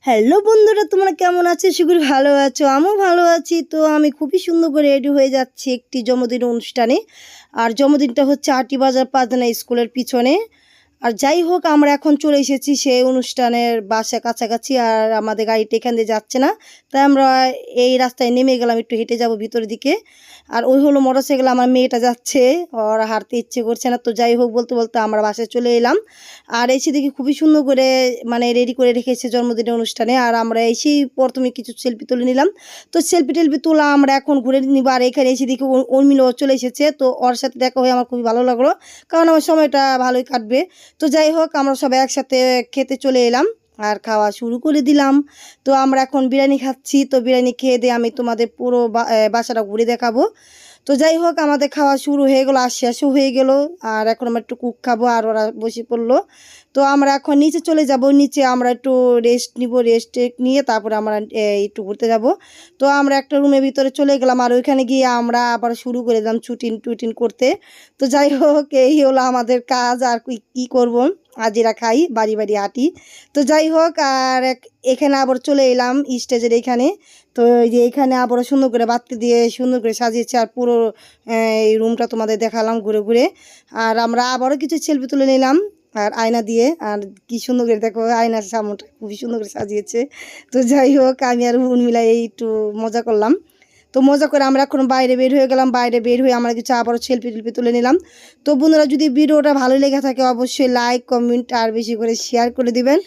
Hello বন্ধুরা, তোমরা কেমন আছো? শিগুর ভালো আছো, আমিও ভালো আছি। তো আমি খুবই সুন্দর করে রেডি হয়ে যাচ্ছি একটি জন্মদিন অনুষ্ঠানে। আর জন্মদিনটা হচ্ছে আটি বাজার পাদনা স্কুলের পিছনে। আর যাই হোক, আমরা এখন চলে এসেছি সেই অনুষ্ঠানের বাসা কাছাকাছি। আর আমাদের গাড়িটা এখান দিয়ে যাচ্ছে না, তাই আমরা এই রাস্তায় নেমে গেলাম, একটু হেঁটে যাব ভিতরের দিকে। আর ওই হলো মোটরসাইকেল, আমার মেয়েটা যাচ্ছে, ওর হাঁটতে ইচ্ছে করছে না। তো যাই হোক, বলতে বলতে আমরা বাসায় চলে এলাম। আর এসে দেখি খুবই সুন্দর করে রেডি করে রেখেছে জন্মদিনের অনুষ্ঠানে। আর আমরা এসেই প্রথমে কিছু সেলফি তুলে নিলাম। তো সেলফি টেলফি তোলা আমরা এখন ঘুরে নিব। আর এখানে এসে দেখি উর্মিলাও চলে এসেছে। তো ওর সাথে দেখা হয়ে আমার খুবই ভালো লাগলো, কারণ আমার সময়টা ভালোই কাটবে। তো যাই হোক, আমরা সবাই একসাথে খেতে চলে এলাম আর খাওয়া শুরু করে দিলাম। তো আমরা এখন বিরিয়ানি খাচ্ছি। তো বিরিয়ানি খেয়ে দিয়ে আমি তোমাদের পুরো বাসাটা ঘুরে দেখাবো। তো যাই হোক, আমাদের খাওয়া শুরু হয়ে গেলো আর শেষও হয়ে গেল। আর এখন আমরা একটু কুক খাবো, আর ওরা বসে পড়লো। তো আমরা এখন নিচে চলে যাব, নিচে আমরা একটু রেস্ট নিব, রেস্ট নিয়ে তারপরে আমরা একটু ঘুরতে যাব। তো আমরা একটা রুমের ভিতরে চলে গেলাম, আর ওইখানে গিয়ে আমরা আবার শুরু করে দিলাম চুটিন টুটিন করতে। তো যাই হোক, এই হলো আমাদের কাজ। আর কি করব, আজিরা খাই, বাড়ি বাড়ি হাঁটি। তো যাই হোক, আর এখানে আবার চলে এলাম স্টেজের এখানে। তো এই যে এখানে আবারও সুন্দর করে বাতি দিয়ে সুন্দর করে সাজিয়েছে, আর পুরো এই রুমটা তোমাদের দেখালাম ঘুরে ঘুরে। আর আমরা আবারও কিছু সেলফি তুলে নিলাম আর আয়না দিয়ে। আর কি সুন্দর করে দেখো, আয়নার সামনটা খুবই সুন্দর করে সাজিয়েছে। তো যাই হোক, আমি আর উর্মিলা এই একটু মজা করলাম। তো মজা করে আমরা এখন বাইরে বের হয়ে গেলাম। বাইরে বের হয়ে আমরা কিছু আবারও সেলফি টেলফি তুলে নিলাম। তো বন্ধুরা, যদি ভিডিওটা ভালো লেগে থাকে অবশ্যই লাইক কমেন্ট আর বেশি করে শেয়ার করে দিবেন।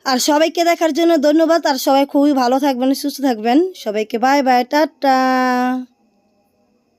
আর সবাইকে দেখার জন্য ধন্যবাদ। আর সবাই খুবই ভালো থাকবেন, সুস্থ থাকবেন। সবাইকে বাই বাই, টাটা।